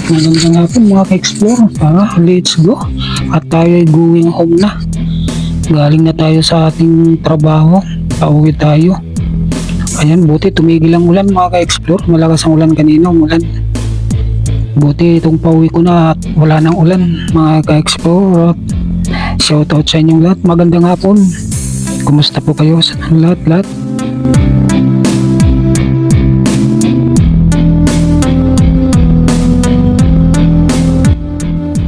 Magandang hapon mga ka-explore. Tara, let's go. At tayo ay going home na. Galing na tayo sa ating trabaho. Pauwi tayo. Ayan, buti tumigil ang ulan mga ka-explore. Malakas ang ulan kanina, umulan. Buti itong pauwi ko na at wala nang ulan mga ka-explore. Shoutout sa inyong lahat. Magandang hapon. Kumusta po kayo sa lahat?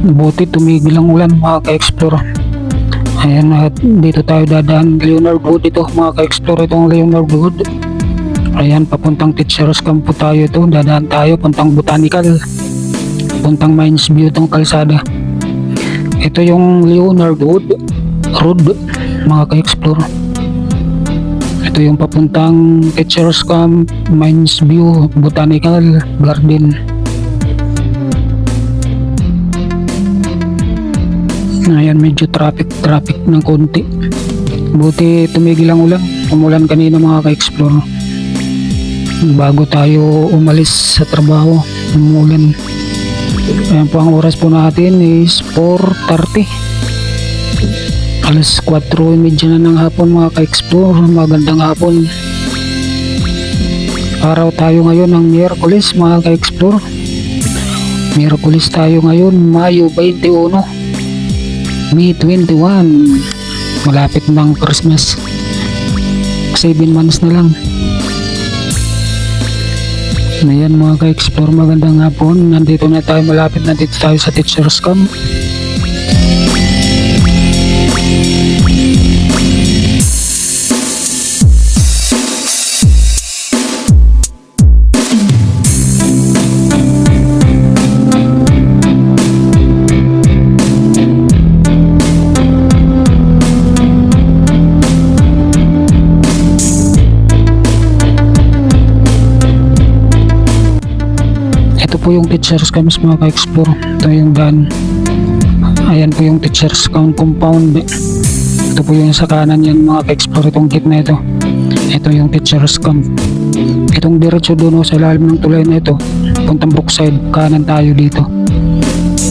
Buti tumigil ang ulan mga ka-explore. Ayan, at dito tayo dadaan Leonard Wood ito mga ka-explore, itong Leonard Wood. Ayan, papuntang Teachers Camp po tayo ito. Dadaan tayo puntang Botanical, puntang Mines View itong kalsada. Ito yung Leonard Wood Road mga ka-explore. Ito yung papuntang Teachers Camp, Mines View, Botanical Garden. Ayan, medyo traffic ng konti. Buti tumigil ang ulan. Umulan kanina mga ka-explore. Bago tayo umalis sa trabaho, umulan. Ayan po, ang oras po natin is 4:30. Alas 4:30 na ng hapon mga ka-explore. Magandang hapon. Araw tayo ngayon ng Miyerkules mga ka-explore. Miyerkules tayo ngayon, Mayo 21. May 21. Malapit ng Christmas. 7 months na lang. Ayan mga ka-explore, magandang hapon. Nandito na tayo, malapit na dito tayo sa Teachers Camp. Ito po yung Teachers Camp mga ka-explore. Ito yung daan. Ayan po yung Teachers Camp compound. Ito po yung sa kanan yan mga ka-explore. Itong gate na ito. Ito yung Teachers Camp. Itong diretso doon sa ilalim ng tulay na ito. Puntang Brookside. Kanan tayo dito.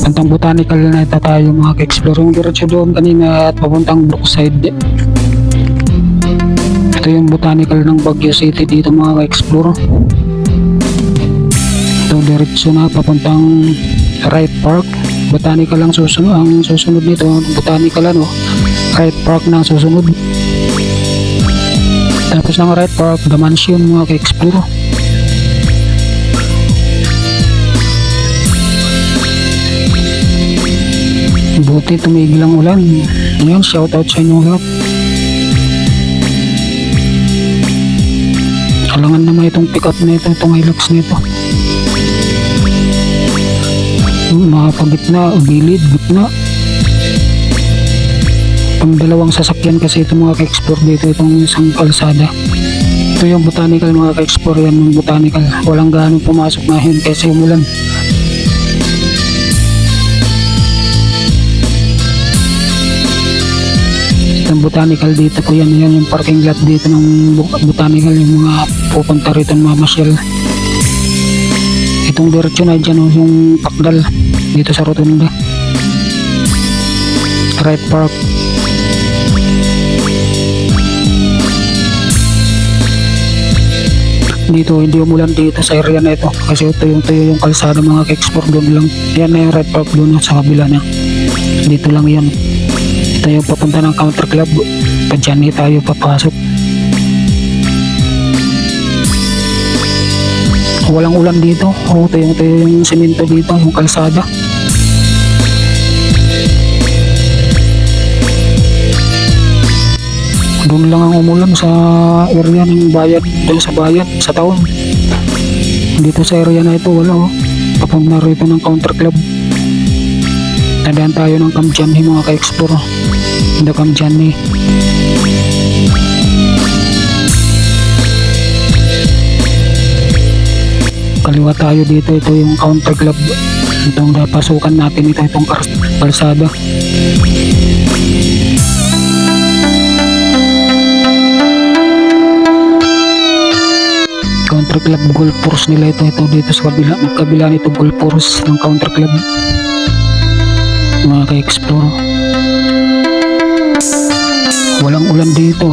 Puntang Botanical na ito tayo mga ka-explore. Yung diretso doon kanina at papuntang Brookside. Ito yung Botanical ng Baguio City dito mga ka-explore. Ito diretso na papuntang Right Park. Botanical ang susunod nito. Botanical Right Park na ang susunod. Tapos ng Right Park, The Mansion mga ka-explore. Buti tumigil ang ulan. Ngayon, shoutout sa inyo lahat. Kailangan naman itong pick up nito, itong Hilux nito. Makapagitna, gitna. Pang dalawang sasakyan kasi ito mga ka-explore dito, itong isang kalsada. Ito yung Botanical mga ka-explore, yan yung Botanical. Walang ganong pumasok na yun kasi umulan. Itong Botanical dito po yan yung parking lot dito ng Botanical, yung mga pupunta rito ng mamasyal. Itong diretso na dyan yung Pakdal dito sa Rotunda. Right Park. Dito hindi umulan dito sa area na ito kasi tuyo yung kalsada mga ka-explore. Doon lang yan na yung Right Park, doon sa kabila na dito lang yan. Ito yung papunta ng Counter Club. Pa dyan tayo papasok. Walang ulan dito. Ito yung semento dito, yung kalsada. Doon lang ang umulan sa area ng bayan, doon sa bayan, sa town. Dito sa area na ito, wala Papunta rito ng Counter Club. Nadaan tayo ng Camp Janhi mga ka-explore. The Camp Janhi. Kaliwa tayo dito, ito yung Counter Club. Itong pasukan natin itong kalsada. Country Club Golf Course nila ito dito sa kabila nito Golf Course ng Country Club mga ka-explore. Walang ulan dito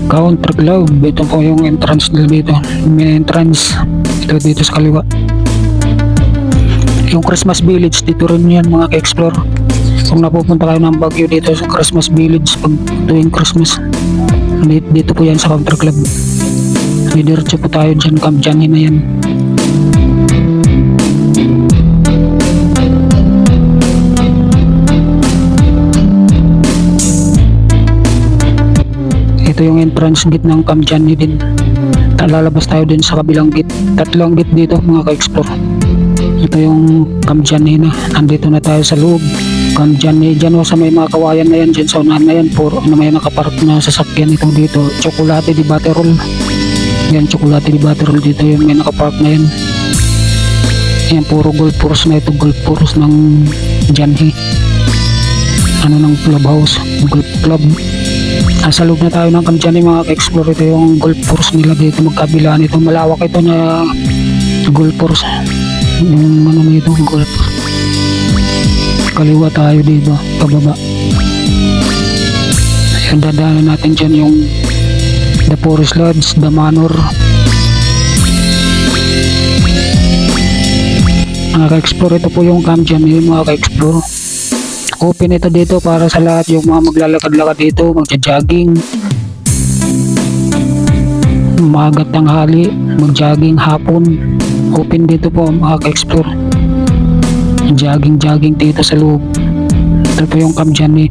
Country Club, ito po yung entrance nila dito, main entrance ito dito sa kaliwa. Yung Christmas Village dito rin yan mga ka-explore. Kung napupunta kayo ng Baguio dito sa Christmas Village pag tuwing Christmas, dito po yan sa Country Club. Didiretso po tayo dyan, Camp Johnny na yan. Ito yung entrance gate ng Camp Johnny din. Lalabas tayo din sa kabilang gate. Tatlong gate dito mga ka-explore. Ito yung Camp Johnny na. Nandito na tayo sa loob. Camp Johnny dyan sa may mga kawayan na yan. Dyan sa unahan na yan. Puro may nakapark na sasakyan ito dito. Chocolate di Batterol. Yan, Chocolate di Batterol dito yung may nakapark na yan. Yan, puro golf course na ito. Golf course ng Johnny. Ng clubhouse. Golf club. Nasa loob na tayo ng Camp Johnny mga ka-explore. Ito yung golf course nila dito magkabila nito. Malawak ito na golf course. Yung nito golf. Kaliwa tayo dito pababa. Ayun, dadaanan natin dyan yung The Forest Lodge, The Manor. Mga ka-explore, ito po yung Camp Johnny mga ka-explore. Open ito dito para sa lahat yung mga maglalakad-lakad dito, magja-jogging, umagat tanghali, mag-jogging hapon. Open dito po mga ka-explore. Jogging dito sa loob. Ito po yung Camp Johnny.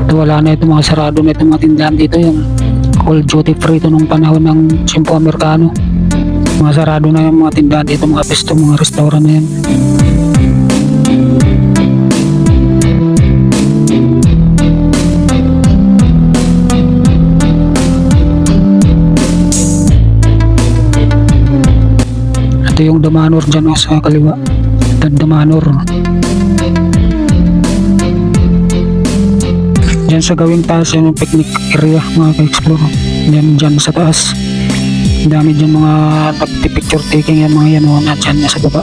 Ito wala na ito, mga sarado na ito mga tindahan dito. Yung all duty free ito nung panahon ng Simpo Amerikano. Mga sarado na yung mga tindahan dito, mga pesto, mga restaurant na yan. Ito yung The Manor dyan sa kaliwa. The Manor. Dyan sa gawing taas yung picnic area mga ka-explore. Dyan sa taas. Dami dyan mga nagti-picture taking yan mga yan na dyan sa baba.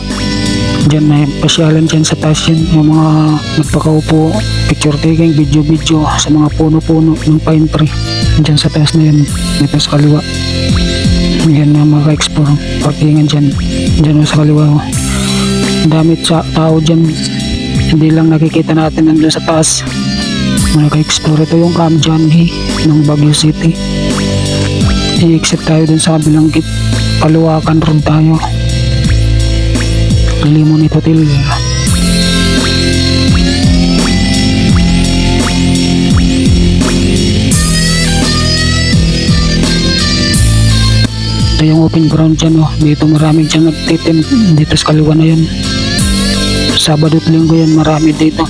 Dyan na yung pasyalan dyan sa taas yan. Yung mga nagpakaupo, picture taking, video sa mga puno-puno ng pine tree. Dyan sa taas na yan. Dito sa kaliwa. Yan na mga ka-explore. Parkingan dyan sa kaliwa. Dami tao dyan. Hindi lang nakikita natin nandun sa taas. Mga ka-explore, ito yung Camp Johnny ng Baguio City. I-exit tayo dun sa kabilang gate. Kaluwakan road tayo. Limon Hotel. Ito yung open ground dyan dito maraming dyan nagtitim dito sa kaliwa na yan. Sabado at Linggo yan marami dito.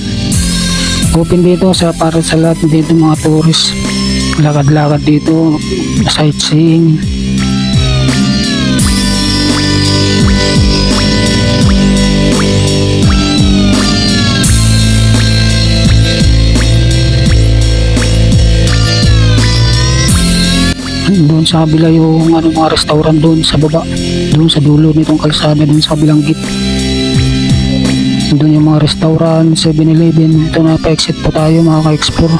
Open dito para sa lahat dito mga tourist. Lakad-lakad dito, sightseeing. Doon sa kabila yung mga restaurant doon sa baba, doon sa dulo nitong kalsada, doon sa kabilang gate. Doon yung mga restaurant, 7-Eleven. Ito na pa-exit po tayo mga ka-explore.